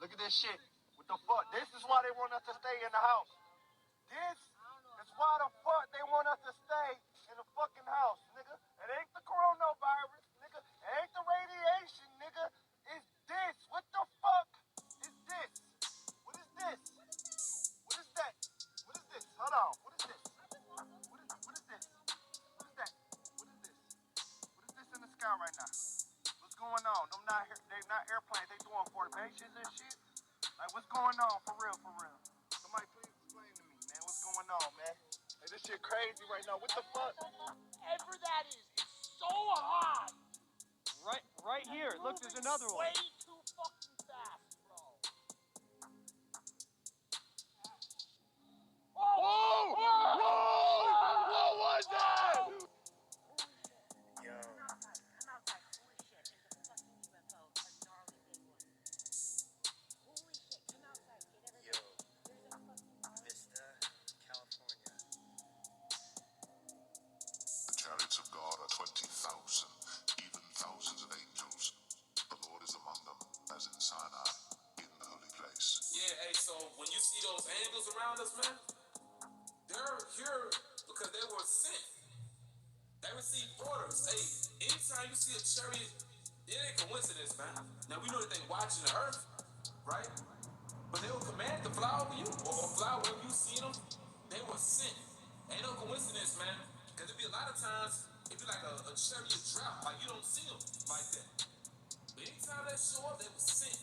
Look at this shit. What the fuck? This is why they want us to stay in the house. This is why the fuck they want us to stay in the fucking house, nigga. It ain't the coronavirus, nigga. It ain't the radiation, nigga. It's this. What the fuck is this? What is this? What is that? What is this? Hold on. What is this? What is this? What is that? What is this? What is this in the sky right now? What's going on? They not airplanes. They doing formations and shit. Like, what's going on? For real, for real. Somebody please explain to me, man. What's going on, man? Hey, this shit crazy right now. What the fuck? Whatever that is, it's so high. Right here. Look, there's another one. Way too fucking fast, bro. Whoa! Whoa! What was that? Yo. I'm outside. Holy shit, there's a fucking UFO. A gnarly big one. Holy shit, come outside. Get everybody. Yo. There's a fucking Vista, California. The chariots of God are 20,000, even thousands of angels. The Lord is among them, as in Sinai, in the holy place. Yeah, hey, so when you see those angels around us, man, they're here because they were sent. They received orders. Hey, anytime you see a chariot, it ain't coincidence, man. Now, we know that they watching the earth, right? But they were commanded to fly over you or fly wherever you see them. They were sent. Ain't no coincidence, man. Because it'd be a lot of times, it'd be like a chariot drought. Like, you don't see them like that. But anytime they show up, they were sent.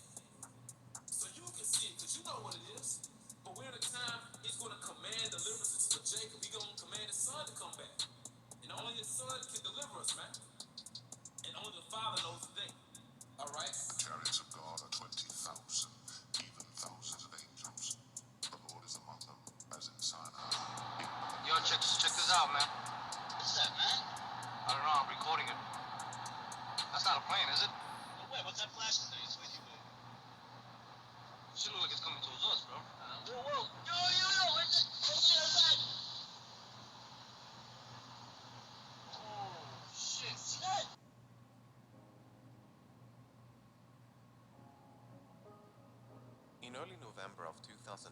So you can see it, because you know what it is. But we're in a time, he's going to command deliverance to Jacob. He's going to command his son to come back. And only his son can deliver us, man. And only the Father knows the thing. All right? The chariots of God are 20,000, even thousands of angels. The Lord is among them, as in Sinai. Yo, check this out, man. What's that, man? I don't know, I'm recording it. That's not a plane, is it? No way, what's that flashing thing? It's with you, man. It should look like it's coming towards us, bro. Whoa. Yo, where's it? Where's that? Oh, shit. See that? In early November of 2004,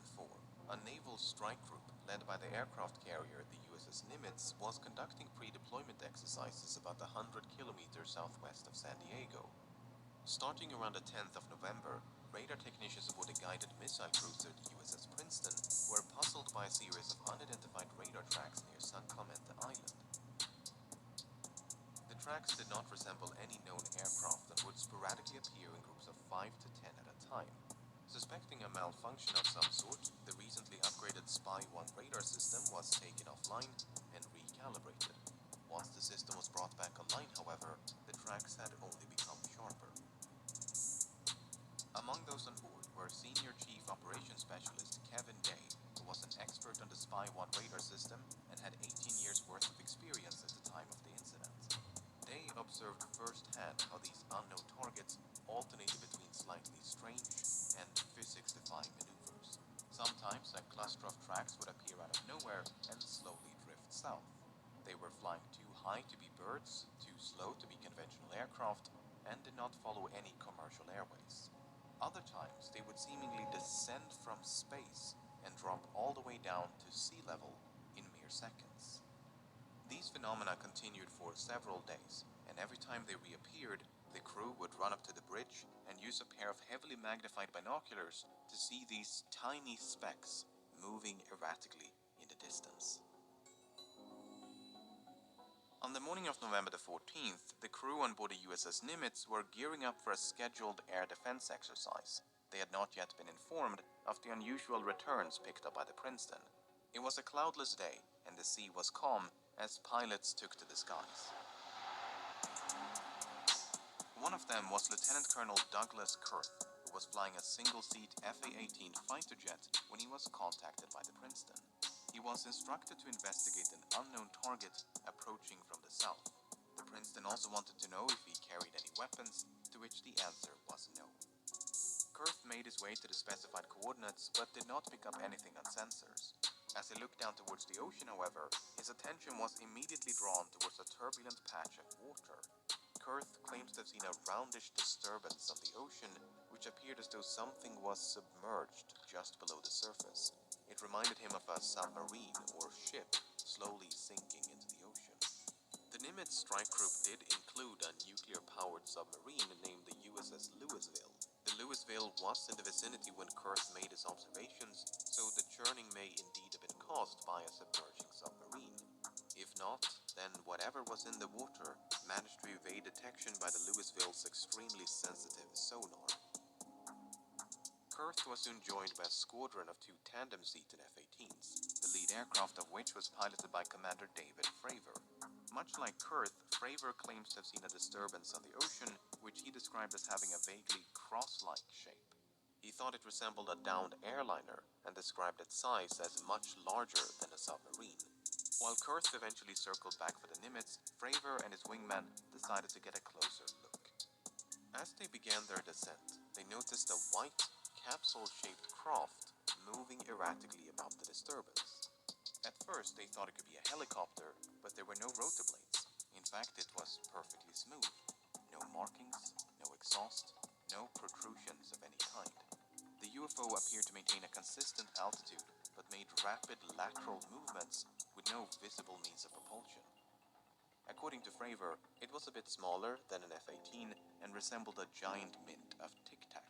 a naval strike group led by the aircraft carrier the USS Nimitz was conducting pre-deployment exercises about 100 kilometers southwest of San Diego. Starting around the 10th of November, radar technicians aboard a guided missile cruiser, the USS Princeton, were puzzled by a series of unidentified radar tracks near San Clemente Island. The tracks did not resemble any known aircraft and would sporadically appear in groups of 5 to 10 at a time. Suspecting a malfunction of some sort, the recently upgraded Spy-1 radar system was taken offline and recalibrated. Once the system was brought back online, however, the tracks had only become sharper. Among those on board were Senior Chief Operations Specialist Kevin Day, who was an expert on the Spy-1 radar system and had 18 years worth of experience at the time of the incident. Day observed firsthand how these unknown targets alternated between slightly strange and physics-defying maneuvers. Sometimes a cluster of tracks would appear out of nowhere and slowly drift south. They were flying too high to be birds, too slow to be conventional aircraft, and did not follow any commercial airways. Other times, they would seemingly descend from space and drop all the way down to sea level in mere seconds. These phenomena continued for several days, and every time they reappeared, the crew would run up to the bridge and use a pair of heavily magnified binoculars to see these tiny specks moving erratically in the distance. On the morning of November the 14th, the crew on board the USS Nimitz were gearing up for a scheduled air defense exercise. They had not yet been informed of the unusual returns picked up by the Princeton. It was a cloudless day, and the sea was calm as pilots took to the skies. One of them was Lieutenant Colonel Douglas Kurth, who was flying a single-seat FA-18 fighter jet when he was contacted by the Princeton. He was instructed to investigate an unknown target approaching from the south. The Princeton also wanted to know if he carried any weapons, to which the answer was no. Kurth made his way to the specified coordinates, but did not pick up anything on sensors. As he looked down towards the ocean, however, his attention was immediately drawn towards a turbulent patch of water. Kurth claims to have seen a roundish disturbance on the ocean, which which appeared as though something was submerged just below the surface. It reminded him of a submarine or ship slowly sinking into the ocean. The Nimitz strike group did include a nuclear-powered submarine named the USS Louisville. The Louisville was in the vicinity when Kurth made his observations, so the churning may indeed have been caused by a submerging submarine. If not, then whatever was in the water managed to evade detection by the Louisville's extremely sensitive sonar. Kurth was soon joined by a squadron of 2 tandem-seated F-18s, the lead aircraft of which was piloted by Commander David Fravor. Much like Kurth, Fravor claims to have seen a disturbance on the ocean, which he described as having a vaguely cross-like shape. He thought it resembled a downed airliner and described its size as much larger than a submarine. While Kurth eventually circled back for the Nimitz, Fravor and his wingman decided to get a closer look. As they began their descent, they noticed a white, capsule-shaped craft moving erratically above the disturbance. At first, they thought it could be a helicopter, but there were no rotor blades. In fact, it was perfectly smooth. No markings, no exhaust, no protrusions of any kind. The UFO appeared to maintain a consistent altitude, but made rapid lateral movements with no visible means of propulsion. According to Fravor, it was a bit smaller than an F-18 and resembled a giant mint of Tic Tac.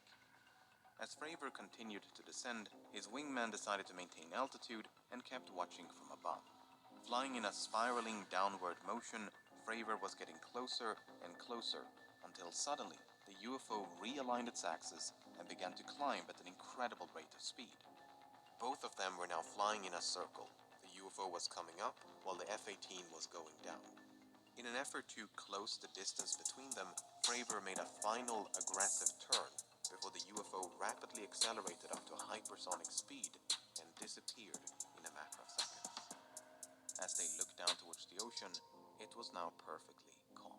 As Fravor continued to descend, his wingman decided to maintain altitude and kept watching from above. Flying in a spiraling downward motion, Fravor was getting closer and closer until suddenly the UFO realigned its axis and began to climb at an incredible rate of speed. Both of them were now flying in a circle. The UFO was coming up while the F-18 was going down. In an effort to close the distance between them, Fravor made a final aggressive turn before the UFO rapidly accelerated up to a hypersonic speed and disappeared in a matter of seconds. As they looked down towards the ocean, it was now perfectly calm.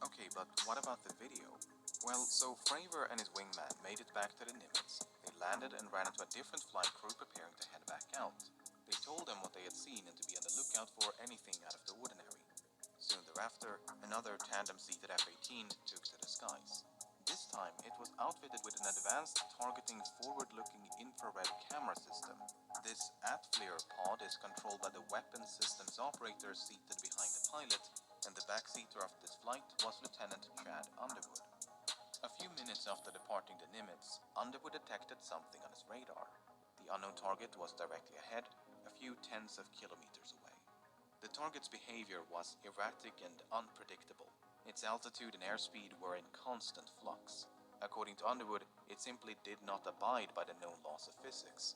Okay, but what about the video? Well, so Fravor and his wingman made it back to the Nimitz. They landed and ran into a different flight crew preparing to head back out. They told them what they had seen and to be on the lookout for anything out of the ordinary. Soon thereafter, another tandem-seated F-18 took to the skies. This time, it was outfitted with an advanced targeting forward-looking infrared camera system. This at-flare pod is controlled by the weapons systems operator seated behind the pilot, and the backseater of this flight was Lieutenant Chad Underwood. A few minutes after departing the Nimitz, Underwood detected something on his radar. The unknown target was directly ahead, a few tens of kilometers away. The target's behavior was erratic and unpredictable. Its altitude and airspeed were in constant flux. According to Underwood, it simply did not abide by the known laws of physics.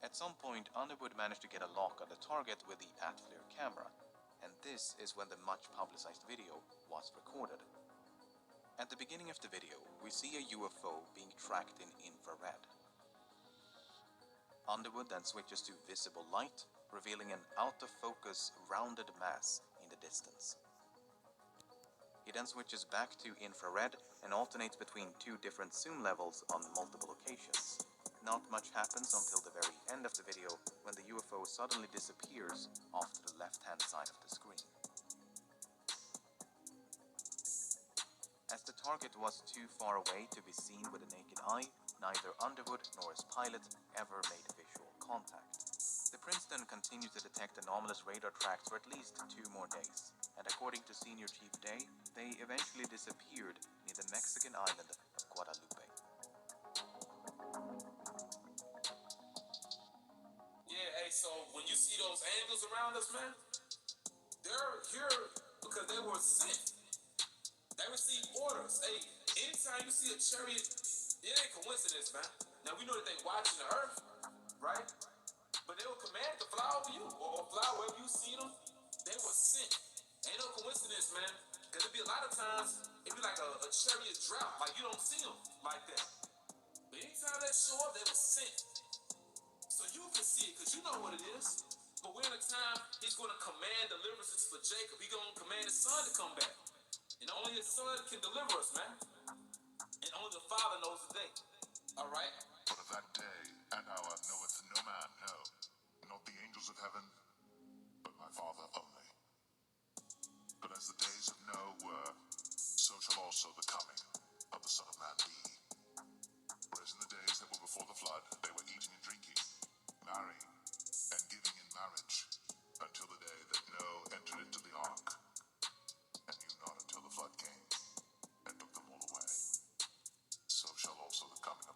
At some point, Underwood managed to get a lock on the target with the at-flare camera, and this is when the much-publicized video was recorded. At the beginning of the video, we see a UFO being tracked in infrared. Underwood then switches to visible light, revealing an out-of-focus, rounded mass in the distance. He then switches back to infrared and alternates between 2 different zoom levels on multiple occasions. Not much happens until the very end of the video, when the UFO suddenly disappears off to the left-hand side of the screen. As the target was too far away to be seen with the naked eye, neither Underwood nor his pilot ever made visual contact. The Princeton continued to detect anomalous radar tracks for at least 2 more days, and according to Senior Chief Day, they eventually disappeared near the Mexican island of Guadalupe. Yeah, hey, so when you see those angels around us, man, they're here because they were sent. They received orders. Hey, anytime you see a chariot, it ain't coincidence, man. Now, we know that they watching the earth, right? But they were commanded to fly over you or fly wherever you see them. They were sent. Ain't no coincidence, man. Because it'd be a lot of times, it'd be like a chariot drought. Like, you don't see them like that. But anytime they show up, they were sent. So you can see it because you know what it is. But we're in a time he's going to command deliverances for Jacob. He's going to command his son to come back. And only his son can deliver us, man. And only the Father knows the day. All right?